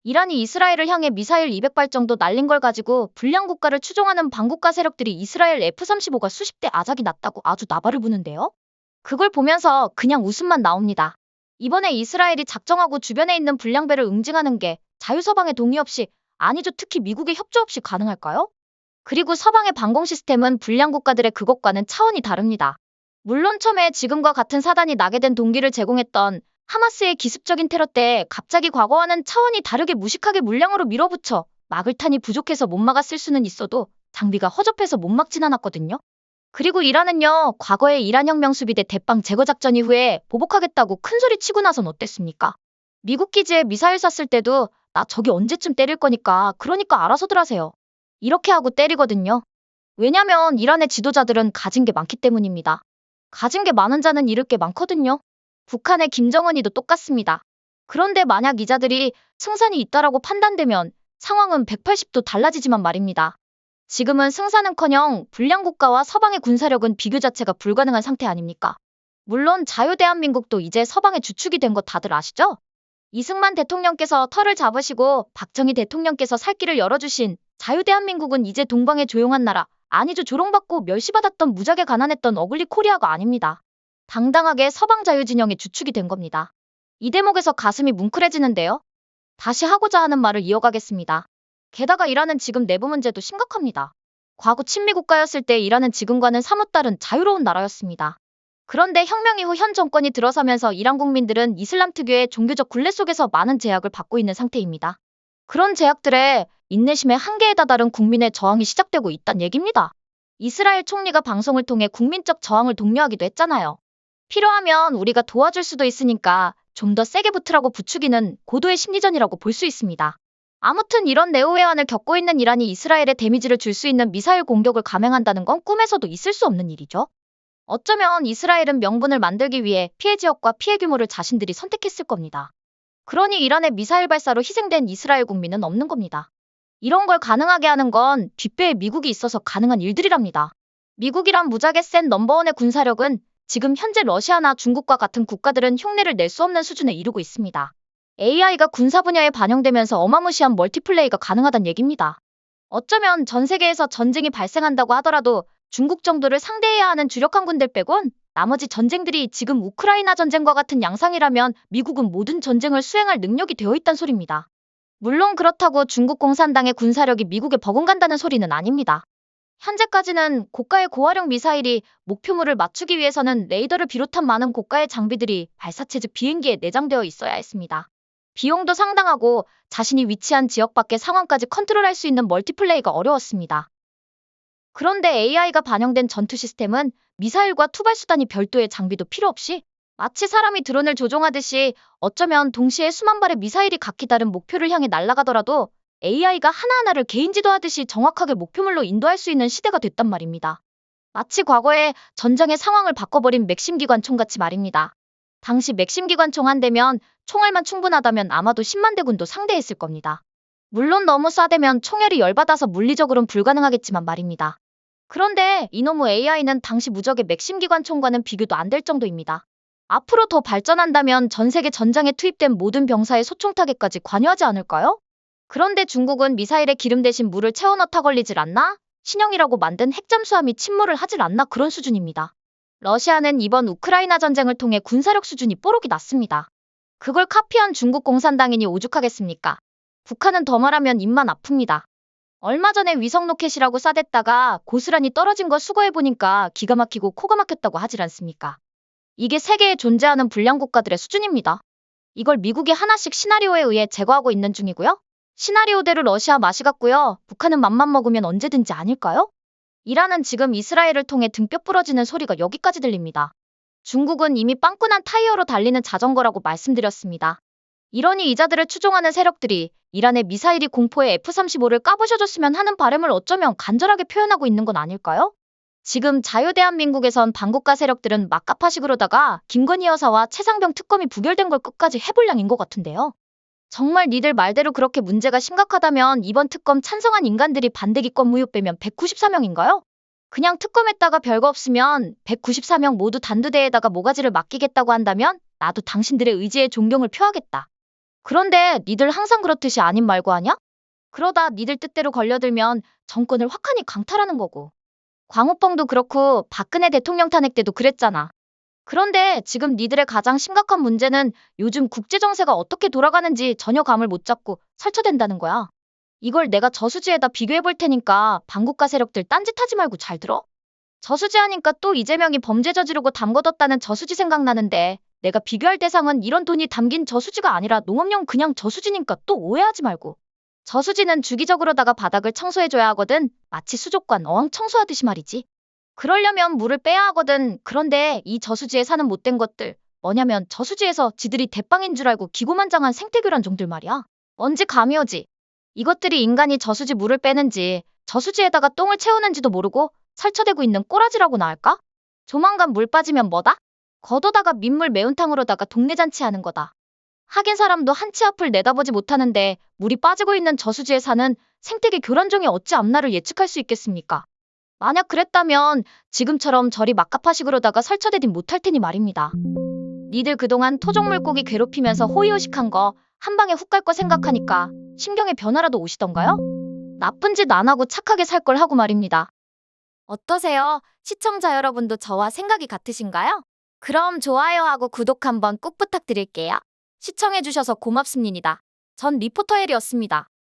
이란이 이스라엘을 향해 미사일 200발 정도 날린 걸 가지고 불량 국가를 추종하는 반국가 세력들이 이스라엘 F-35가 수십 대 아작이 났다고 아주 나발을 부는데요. 그걸 보면서 그냥 웃음만 나옵니다. 이번에 이스라엘이 작정하고 주변에 있는 불량배를 응징하는 게 자유서방의 동의 없이, 아니죠, 특히 미국의 협조 없이 가능할까요? 그리고 서방의 방공 시스템은 불량 국가들의 그것과는 차원이 다릅니다. 물론 처음에 지금과 같은 사단이 나게 된 동기를 제공했던 하마스의 기습적인 테러 때 갑자기 과거와는 차원이 다르게 무식하게 물량으로 밀어붙여 막을 탄이 부족해서 못 막았을 수는 있어도 장비가 허접해서 못 막진 않았거든요. 그리고 이란은요, 과거에 이란혁명 수비대 대빵 제거 작전 이후에 보복하겠다고 큰소리 치고 나선 어땠습니까? 미국 기지에 미사일 쐈을 때도 나 저기 언제쯤 때릴 거니까 그러니까 알아서들 하세요, 이렇게 하고 때리거든요. 왜냐면 이란의 지도자들은 가진 게 많기 때문입니다. 가진 게 많은 자는 잃을 게 많거든요. 북한의 김정은이도 똑같습니다. 그런데 만약 이 자들이 승산이 있다라고 판단되면 상황은 180도 달라지지만 말입니다. 지금은 승산은커녕 불량 국가와 서방의 군사력은 비교 자체가 불가능한 상태 아닙니까? 물론 자유대한민국도 이제 서방의 주축이 된 거 다들 아시죠? 이승만 대통령께서 털을 잡으시고 박정희 대통령께서 살 길을 열어주신 자유대한민국은 이제 동방의 조용한 나라, 아니죠, 조롱받고 멸시받았던 무지하게 가난했던 어글리 코리아가 아닙니다. 당당하게 서방 자유진영의 주축이 된 겁니다. 이 대목에서 가슴이 뭉클해지는데요. 다시 하고자 하는 말을 이어가겠습니다. 게다가 이란은 지금 내부 문제도 심각합니다. 과거 친미 국가였을 때 이란은 지금과는 사뭇 다른 자유로운 나라였습니다. 그런데 혁명 이후 현 정권이 들어서면서 이란 국민들은 이슬람 특유의 종교적 굴레 속에서 많은 제약을 받고 있는 상태입니다. 그런 제약들에 인내심의 한계에 다다른 국민의 저항이 시작되고 있단 얘기입니다. 이스라엘 총리가 방송을 통해 국민적 저항을 독려하기도 했잖아요. 필요하면 우리가 도와줄 수도 있으니까 좀 더 세게 붙으라고 부추기는 고도의 심리전이라고 볼 수 있습니다. 아무튼 이런 내후회환을 겪고 있는 이란이 이스라엘에 데미지를 줄 수 있는 미사일 공격을 감행한다는 건 꿈에서도 있을 수 없는 일이죠. 어쩌면 이스라엘은 명분을 만들기 위해 피해 지역과 피해 규모를 자신들이 선택했을 겁니다. 그러니 이란의 미사일 발사로 희생된 이스라엘 국민은 없는 겁니다. 이런 걸 가능하게 하는 건 뒷배에 미국이 있어서 가능한 일들이랍니다. 미국이란 무지하게 센 넘버원의 군사력은 지금 현재 러시아나 중국과 같은 국가들은 흉내를 낼 수 없는 수준에 이르고 있습니다. AI가 군사 분야에 반영되면서 어마무시한 멀티플레이가 가능하단 얘기입니다. 어쩌면 전 세계에서 전쟁이 발생한다고 하더라도 중국 정도를 상대해야 하는 주력 항군들 빼곤 나머지 전쟁들이 지금 우크라이나 전쟁과 같은 양상이라면 미국은 모든 전쟁을 수행할 능력이 되어 있단 소리입니다. 물론 그렇다고 중국 공산당의 군사력이 미국에 버금간다는 소리는 아닙니다. 현재까지는 고가의 고화력 미사일이 목표물을 맞추기 위해서는 레이더를 비롯한 많은 고가의 장비들이 발사체 즉 비행기에 내장되어 있어야 했습니다. 비용도 상당하고 자신이 위치한 지역 밖의 상황까지 컨트롤할 수 있는 멀티플레이가 어려웠습니다. 그런데 AI가 반영된 전투 시스템은 미사일과 투발수단이 별도의 장비도 필요 없이 마치 사람이 드론을 조종하듯이 어쩌면 동시에 수만 발의 미사일이 각기 다른 목표를 향해 날아가더라도 AI가 하나하나를 개인 지도하듯이 정확하게 목표물로 인도할 수 있는 시대가 됐단 말입니다. 마치 과거에 전장의 상황을 바꿔버린 맥심기관총같이 말입니다. 당시 맥심기관총 한 대면 총알만 충분하다면 아마도 10만 대군도 상대했을 겁니다. 물론 너무 쏴대면 총열이 열받아서 물리적으로는 불가능하겠지만 말입니다. 그런데 이놈의 AI는 당시 무적의 맥심기관총과는 비교도 안 될 정도입니다. 앞으로 더 발전한다면 전 세계 전장에 투입된 모든 병사의 소총 타겟까지 관여하지 않을까요? 그런데 중국은 미사일에 기름 대신 물을 채워 넣다 걸리질 않나? 신형이라고 만든 핵잠수함이 침몰을 하질 않나 그런 수준입니다. 러시아는 이번 우크라이나 전쟁을 통해 군사력 수준이 뽀록이 났습니다. 그걸 카피한 중국 공산당이니 오죽하겠습니까? 북한은 더 말하면 입만 아픕니다. 얼마 전에 위성 로켓이라고 싸댔다가 고스란히 떨어진 거 수거해보니까 기가 막히고 코가 막혔다고 하질 않습니까? 이게 세계에 존재하는 불량 국가들의 수준입니다. 이걸 미국이 하나씩 시나리오에 의해 제거하고 있는 중이고요. 시나리오대로 러시아 맛이 갔고요. 북한은 맘만 먹으면 언제든지 아닐까요? 이란은 지금 이스라엘을 통해 등뼈 부러지는 소리가 여기까지 들립니다. 중국은 이미 빵꾸난 타이어로 달리는 자전거라고 말씀드렸습니다. 이러니 이자들을 추종하는 세력들이 이란의 미사일이 공포의 F-35를 까부셔줬으면 하는 바람을 어쩌면 간절하게 표현하고 있는 건 아닐까요? 지금 자유대한민국에선 반국가 세력들은 막가파식으로다가 김건희 여사와 최상병 특검이 부결된 걸 끝까지 해볼량인 것 같은데요. 정말 니들 말대로 그렇게 문제가 심각하다면 이번 특검 찬성한 인간들이 반대기권 무효 빼면 194명인가요? 그냥 특검했다가 별거 없으면 194명 모두 단두대에다가 모가지를 맡기겠다고 한다면 나도 당신들의 의지에 존경을 표하겠다. 그런데 니들 항상 그렇듯이 아닌 말고 하냐? 그러다 니들 뜻대로 걸려들면 정권을 확하니 강탈하는 거고. 광우병도 그렇고 박근혜 대통령 탄핵 때도 그랬잖아. 그런데 지금 니들의 가장 심각한 문제는 요즘 국제 정세가 어떻게 돌아가는지 전혀 감을 못 잡고 설쳐댄다는 거야. 이걸 내가 저수지에다 비교해 볼 테니까 반국가 세력들 딴짓하지 말고 잘 들어. 저수지 하니까 또 이재명이 범죄 저지르고 담궈뒀다는 저수지 생각나는데 내가 비교할 대상은 이런 돈이 담긴 저수지가 아니라 농업용 그냥 저수지니까 또 오해하지 말고. 저수지는 주기적으로다가 바닥을 청소해줘야 하거든. 마치 수족관 어항 청소하듯이 말이지. 그러려면 물을 빼야 하거든. 그런데 이 저수지에 사는 못된 것들 뭐냐면 저수지에서 지들이 대빵인 줄 알고 기고만장한 생태교란 종들 말이야. 뭔지 감이 오지. 이것들이 인간이 저수지 물을 빼는지 저수지에다가 똥을 채우는지도 모르고 설쳐대고 있는 꼬라지라고나 할까? 조만간 물 빠지면 뭐다? 걷어다가 민물 매운탕으로다가 동네 잔치하는 거다. 하긴 사람도 한치 앞을 내다보지 못하는데 물이 빠지고 있는 저수지에 사는 생태계 교란종이 어찌 앞날을 예측할 수 있겠습니까? 만약 그랬다면 지금처럼 저리 막가파식으로다가 설쳐대진 못할 테니 말입니다. 니들 그동안 토종 물고기 괴롭히면서 호의호식한 거 한 방에 훅 갈 거 생각하니까 심경의 변화라도 오시던가요? 나쁜 짓 안 하고 착하게 살 걸 하고 말입니다. 어떠세요? 시청자 여러분도 저와 생각이 같으신가요? 그럼 좋아요하고 구독 한번 꼭 부탁드릴게요. 시청해주셔서 고맙습니다. 전 리포터 헬이었습니다.